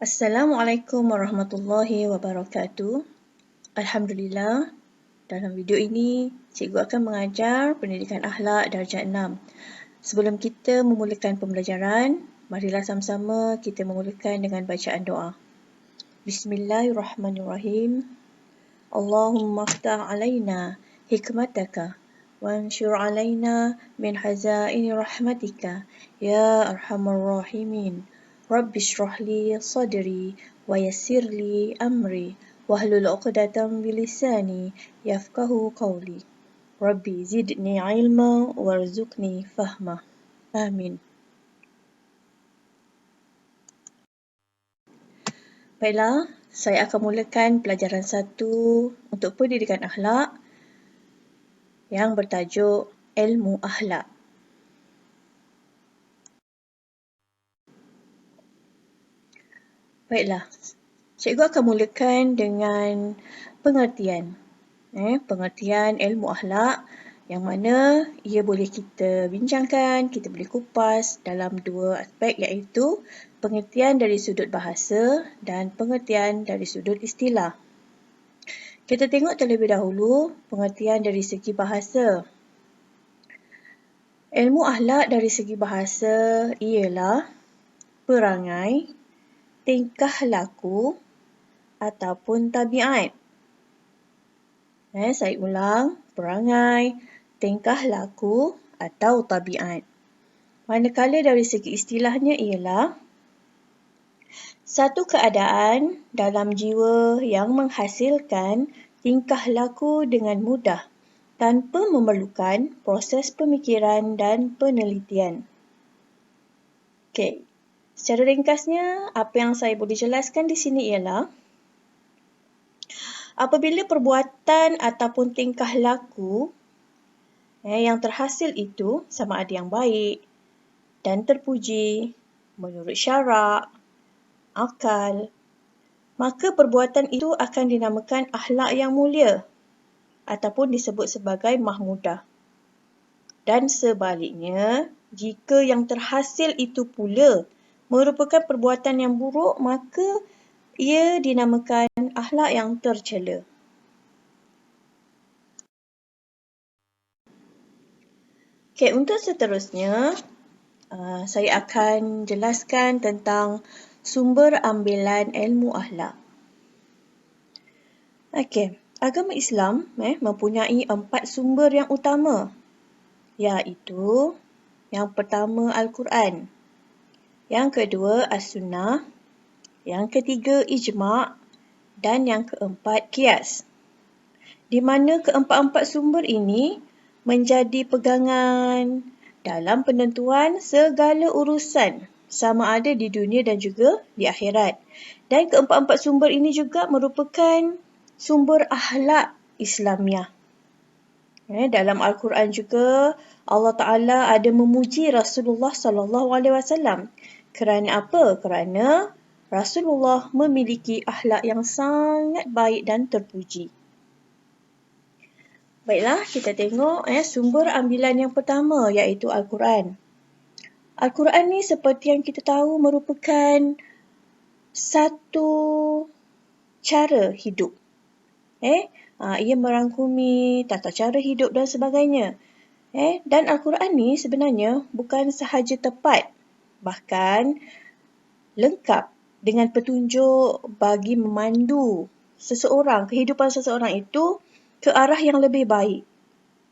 Assalamualaikum warahmatullahi wabarakatuh. Alhamdulillah, dalam video ini, cikgu akan mengajar pendidikan akhlak darjah 6. Sebelum kita memulakan pembelajaran, marilah sama-sama kita memulakan dengan bacaan doa. Bismillahirrahmanirrahim. Allahumma aftah alaina hikmataka wanshur alaina min hazaini rahmatika ya arhamar rahimin. Rabbi shrah li sadri wa yassir li amri wahlul 'uqdatam min lisani yafqahu qawli. Rabbi zidni ilma warzuqni fahma. Amin. Baiklah, saya akan mulakan pelajaran 1 untuk pendidikan akhlak yang bertajuk Ilmu Akhlak. Baiklah, cikgu akan mulakan dengan pengertian. Pengertian ilmu akhlak yang mana ia boleh kita bincangkan, kita boleh kupas dalam dua aspek, iaitu pengertian dari sudut bahasa dan pengertian dari sudut istilah. Kita tengok terlebih dahulu pengertian dari segi bahasa. Ilmu akhlak dari segi bahasa ialah perangai, tingkah laku ataupun tabiat. Saya ulang, perangai, tingkah laku atau tabiat. Manakala dari segi istilahnya ialah satu keadaan dalam jiwa yang menghasilkan tingkah laku dengan mudah tanpa memerlukan proses pemikiran dan penelitian. Okey. Secara ringkasnya, apa yang saya boleh jelaskan di sini ialah apabila perbuatan ataupun tingkah laku yang terhasil itu sama ada yang baik dan terpuji menurut syarak, akal, maka perbuatan itu akan dinamakan akhlak yang mulia ataupun disebut sebagai mahmudah. Dan sebaliknya, jika yang terhasil itu pula merupakan perbuatan yang buruk, maka ia dinamakan akhlak yang tercela. Okey, untuk seterusnya, saya akan jelaskan tentang sumber ambilan ilmu akhlak. Okey, agama Islam mempunyai 4 sumber yang utama, iaitu yang pertama Al-Quran, yang kedua As-Sunnah, yang ketiga Ijma' dan yang keempat Qiyas. Di mana keempat-empat sumber ini menjadi pegangan dalam penentuan segala urusan sama ada di dunia dan juga di akhirat. Dan keempat-empat sumber ini juga merupakan sumber akhlak Islamiah. Dalam Al-Quran juga Allah Ta'ala ada memuji Rasulullah SAW. Kerana apa? Kerana Rasulullah memiliki akhlak yang sangat baik dan terpuji. Baiklah, kita tengok sumber ambilan yang pertama, iaitu Al-Quran. Al-Quran ni seperti yang kita tahu merupakan satu cara hidup. Ia merangkumi tata cara hidup dan sebagainya. Dan Al-Quran ni sebenarnya bukan sahaja tepat, bahkan lengkap dengan petunjuk bagi memandu seseorang, kehidupan seseorang itu ke arah yang lebih baik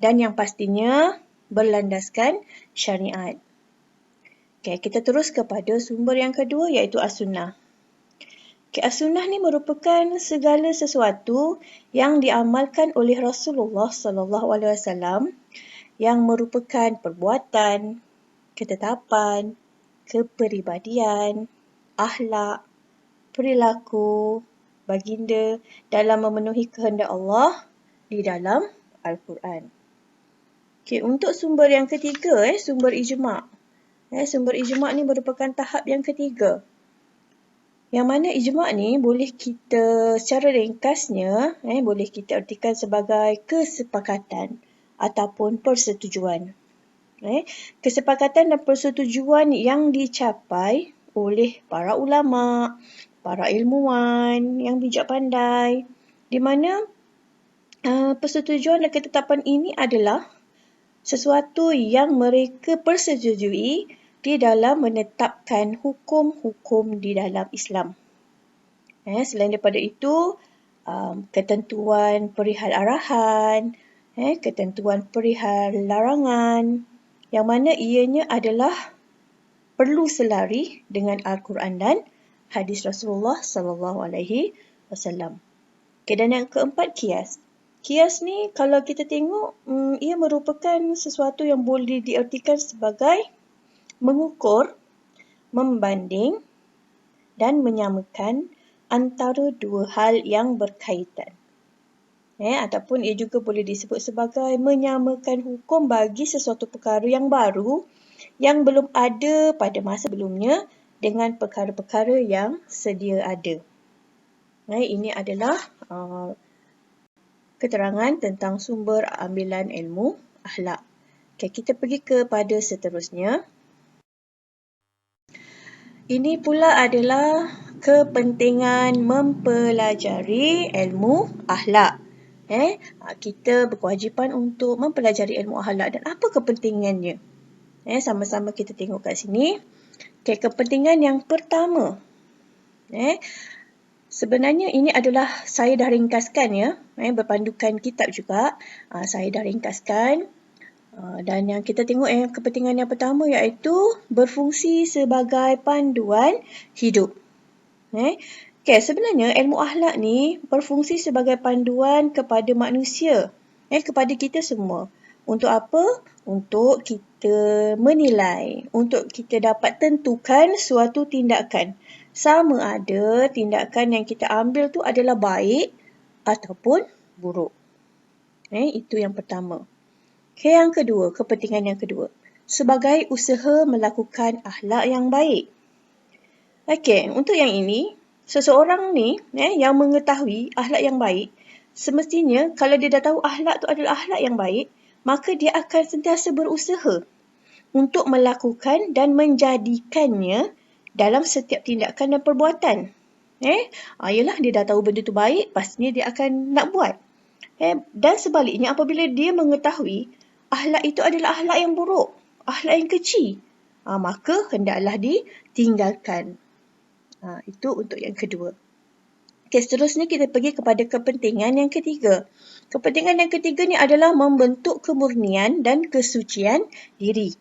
dan yang pastinya berlandaskan syariat. Okey, kita terus kepada sumber yang kedua, iaitu As-Sunnah. As-Sunnah ni merupakan segala sesuatu yang diamalkan oleh Rasulullah SAW yang merupakan perbuatan, ketetapan, kepribadian, akhlak, perilaku baginda dalam memenuhi kehendak Allah di dalam Al-Quran. Okey, untuk sumber yang ketiga, sumber ijma'. Sumber ijma' ni merupakan tahap yang ketiga. Yang mana ijma' ni boleh kita, secara ringkasnya, boleh kita artikan sebagai kesepakatan ataupun persetujuan. Kesepakatan dan persetujuan yang dicapai oleh para ulama, para ilmuwan yang bijak pandai, di mana persetujuan dan ketetapan ini adalah sesuatu yang mereka persetujui di dalam menetapkan hukum-hukum di dalam Islam. Selain daripada itu, ketentuan perihal arahan, ketentuan perihal larangan, yang mana ianya adalah perlu selari dengan Al-Quran dan hadis Rasulullah SAW. Okay, dan yang keempat, kias. Kias ni kalau kita tengok, ia merupakan sesuatu yang boleh diartikan sebagai mengukur, membanding dan menyamakan antara dua hal yang berkaitan. Ataupun ia juga boleh disebut sebagai menyamakan hukum bagi sesuatu perkara yang baru yang belum ada pada masa sebelumnya dengan perkara-perkara yang sedia ada. Ini adalah keterangan tentang sumber ambilan ilmu akhlak. Okay, kita pergi kepada seterusnya. Ini pula adalah kepentingan mempelajari ilmu akhlak. Kita berkewajipan untuk mempelajari ilmu akhlak dan apa kepentingannya? Sama-sama kita tengok kat sini. Okay, kepentingan yang pertama. Sebenarnya ini adalah saya dah ringkaskan ya. Berpandukan kitab juga. Saya dah ringkaskan. Dan yang kita tengok kepentingan yang pertama iaitu berfungsi sebagai panduan hidup. Okay, sebenarnya ilmu akhlak ni berfungsi sebagai panduan kepada manusia, kepada kita semua. Untuk apa? Untuk kita menilai, untuk kita dapat tentukan suatu tindakan. Sama ada tindakan yang kita ambil tu adalah baik ataupun buruk. Itu yang pertama. Okay, yang kedua, kepentingan yang kedua. Sebagai usaha melakukan akhlak yang baik. Okay, untuk yang ini, seseorang ni yang mengetahui akhlak yang baik, semestinya kalau dia dah tahu akhlak tu adalah akhlak yang baik, maka dia akan sentiasa berusaha untuk melakukan dan menjadikannya dalam setiap tindakan dan perbuatan. Yalah, dia dah tahu benda tu baik, pastinya dia akan nak buat. Dan sebaliknya, apabila dia mengetahui akhlak itu adalah akhlak yang buruk, akhlak yang keji, maka hendaklah ditinggalkan. Itu untuk yang kedua. Okay, seterusnya kita pergi kepada kepentingan yang ketiga. Kepentingan yang ketiga ni adalah membentuk kemurnian dan kesucian diri.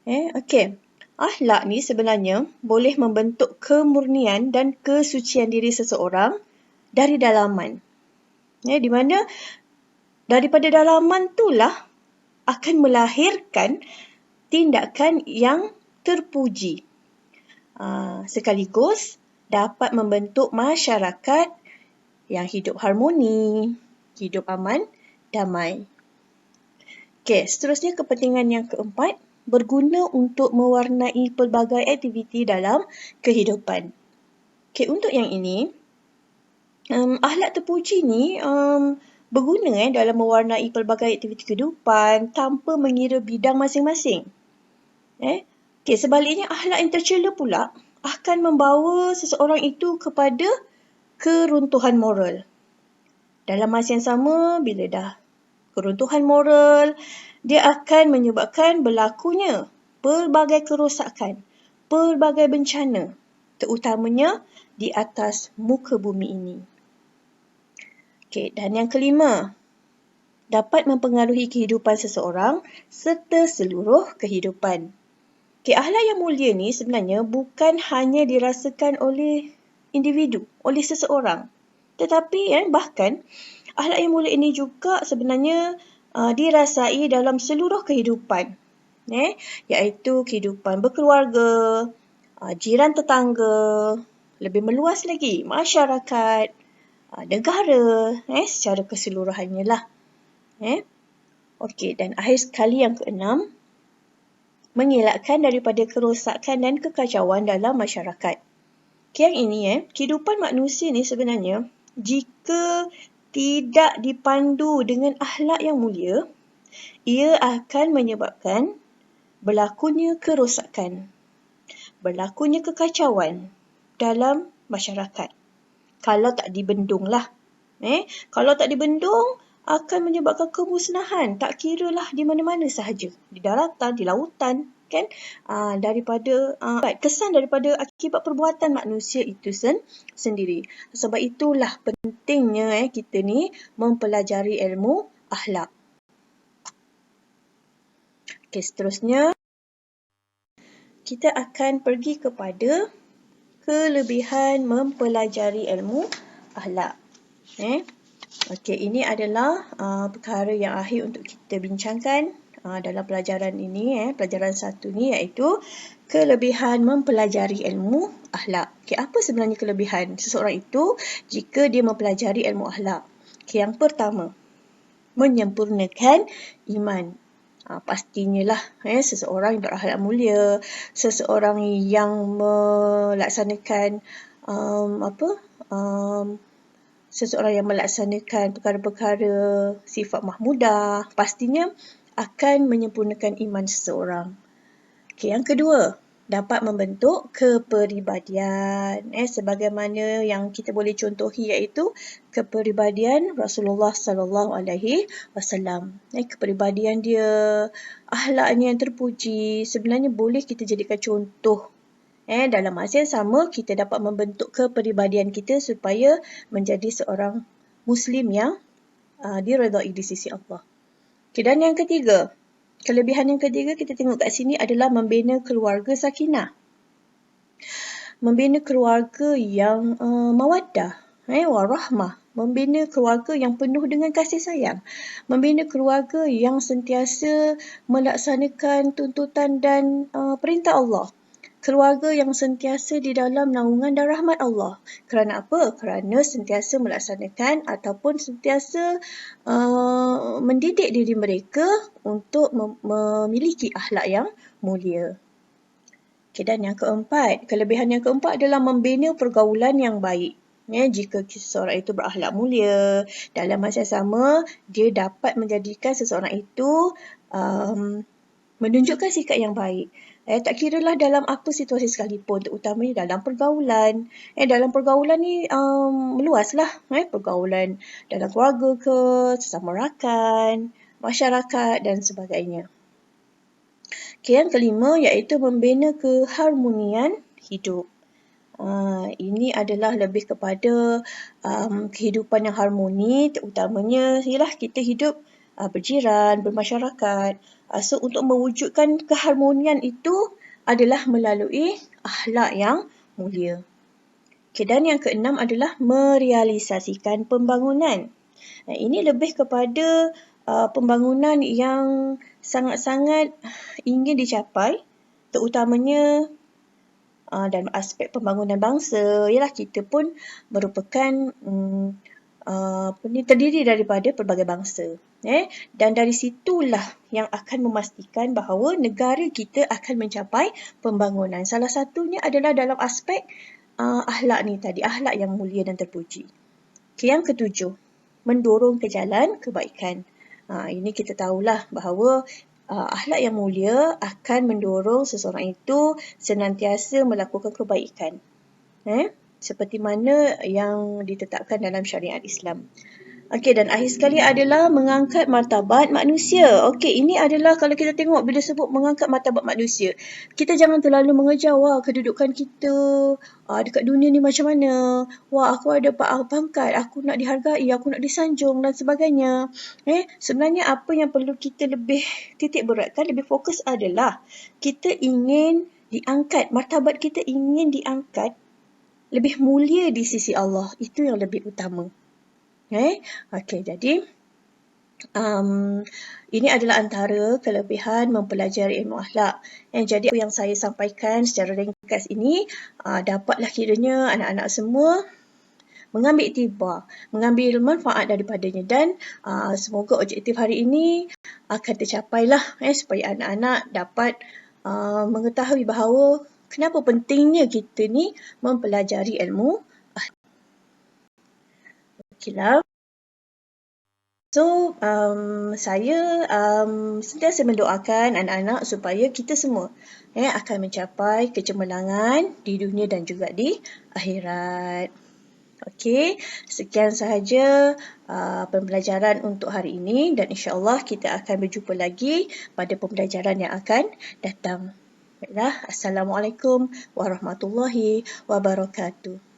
Okay. Akhlak ni sebenarnya boleh membentuk kemurnian dan kesucian diri seseorang dari dalaman. Di mana daripada dalaman itulah akan melahirkan tindakan yang terpuji. Sekaligus dapat membentuk masyarakat yang hidup harmoni, hidup aman, damai. Okay, seterusnya kepentingan yang keempat, berguna untuk mewarnai pelbagai aktiviti dalam kehidupan. Okay, untuk yang ini, akhlak terpuji ni berguna dalam mewarnai pelbagai aktiviti kehidupan tanpa mengira bidang masing-masing. Okay, sebaliknya akhlak yang tercela pula akan membawa seseorang itu kepada keruntuhan moral. Dalam masa yang sama, bila dah keruntuhan moral, dia akan menyebabkan berlakunya pelbagai kerosakan, pelbagai bencana, terutamanya di atas muka bumi ini. Okay, dan yang kelima, dapat mempengaruhi kehidupan seseorang serta seluruh kehidupan. Okay, akhlak yang mulia ni sebenarnya bukan hanya dirasakan oleh individu, oleh seseorang. Tetapi bahkan akhlak yang mulia ini juga sebenarnya dirasai dalam seluruh kehidupan. Iaitu kehidupan berkeluarga, jiran tetangga, lebih meluas lagi, masyarakat, negara, secara keseluruhannya lah. Okey, dan akhir sekali yang keenam, mengelakkan daripada kerosakan dan kekacauan dalam masyarakat. Yang ini, kehidupan manusia ni sebenarnya, jika tidak dipandu dengan akhlak yang mulia, ia akan menyebabkan berlakunya kerosakan, berlakunya kekacauan dalam masyarakat. Kalau tak dibendung lah. Kalau tak dibendung, akan menyebabkan kemusnahan. Tak kira lah di mana-mana sahaja. Di daratan, di lautan. Kan? Daripada kesan daripada akibat perbuatan manusia itu sendiri. Sebab itulah pentingnya kita ni mempelajari ilmu akhlak. Okey, seterusnya kita akan pergi kepada kelebihan mempelajari ilmu akhlak. Okey, ini adalah perkara yang akhir untuk kita bincangkan dalam pelajaran ini, pelajaran 1 ni, iaitu kelebihan mempelajari ilmu akhlak. Okey, apa sebenarnya kelebihan seseorang itu jika dia mempelajari ilmu akhlak? Okey, yang pertama, menyempurnakan iman. Pastinya lah seseorang yang berakhlak mulia, seseorang yang melaksanakan seseorang yang melaksanakan perkara-perkara sifat mahmudah, pastinya akan menyempurnakan iman seseorang. Okey, yang kedua, dapat membentuk kepribadian. Sebagaimana yang kita boleh contohi iaitu kepribadian Rasulullah sallallahu alaihi wasallam. Kepribadian dia, akhlaknya yang terpuji, sebenarnya boleh kita jadikan contoh. Dalam masa yang sama, kita dapat membentuk kepribadian kita supaya menjadi seorang Muslim yang diredai di sisi Allah. Okay, dan yang ketiga, kelebihan yang ketiga kita tengok kat sini adalah membina keluarga sakinah. Membina keluarga yang mawaddah, warahmah. Membina keluarga yang penuh dengan kasih sayang. Membina keluarga yang sentiasa melaksanakan tuntutan dan perintah Allah. Keluarga yang sentiasa di dalam naungan dan rahmat Allah. Kerana apa? Kerana sentiasa melaksanakan ataupun sentiasa mendidik diri mereka untuk memiliki akhlak yang mulia. Okay, dan yang keempat, kelebihan yang keempat adalah membina pergaulan yang baik. Jika seseorang itu berakhlak mulia, dalam masa sama, dia dapat menjadikan seseorang itu menunjukkan sikap yang baik. Tak kiralah dalam apa situasi sekalipun, terutamanya dalam pergaulan. Dalam pergaulan ni meluaslah. Pergaulan dalam keluarga ke, sesama rakan, masyarakat dan sebagainya. Okay, yang kelima iaitu membina keharmonian hidup. Ini adalah lebih kepada kehidupan yang harmoni, terutamanya ialah kita hidup berjiran, bermasyarakat. So, untuk mewujudkan keharmonian itu adalah melalui akhlak yang mulia. Okay, dan yang keenam adalah merealisasikan pembangunan. Ini lebih kepada pembangunan yang sangat-sangat ingin dicapai, terutamanya dalam aspek pembangunan bangsa. Ialah kita pun merupakan terdiri daripada pelbagai bangsa. Dan dari situlah yang akan memastikan bahawa negara kita akan mencapai pembangunan. Salah satunya adalah dalam aspek akhlak ni tadi, akhlak yang mulia dan terpuji. Okay, yang ketujuh, mendorong ke jalan kebaikan. Ini kita tahulah bahawa akhlak yang mulia akan mendorong seseorang itu senantiasa melakukan kebaikan. Seperti mana yang ditetapkan dalam syariat Islam. Okey, dan akhir sekali adalah mengangkat martabat manusia. Okey, ini adalah kalau kita tengok bila sebut mengangkat martabat manusia, kita jangan terlalu mengejar, kedudukan kita dekat dunia ni macam mana. Aku ada pangkat, aku nak dihargai, aku nak disanjung dan sebagainya. Sebenarnya apa yang perlu kita lebih titik beratkan, lebih fokus adalah kita ingin diangkat, martabat kita ingin diangkat lebih mulia di sisi Allah. Itu yang lebih utama. Okey, jadi ini adalah antara kelebihan mempelajari ilmu akhlak. Jadi apa yang saya sampaikan secara ringkas ini dapatlah kiranya anak-anak semua mengambil iktibar, mengambil manfaat daripadanya, dan semoga objektif hari ini akan tercapailah supaya anak-anak dapat mengetahui bahawa kenapa pentingnya kita ni mempelajari ilmu akhlak. Okeylah. So, saya sentiasa mendoakan anak-anak supaya kita semua akan mencapai kecemerlangan di dunia dan juga di akhirat. Okey, sekian sahaja pembelajaran untuk hari ini dan insya-Allah kita akan berjumpa lagi pada pembelajaran yang akan datang. Baiklah, Assalamualaikum warahmatullahi wabarakatuh.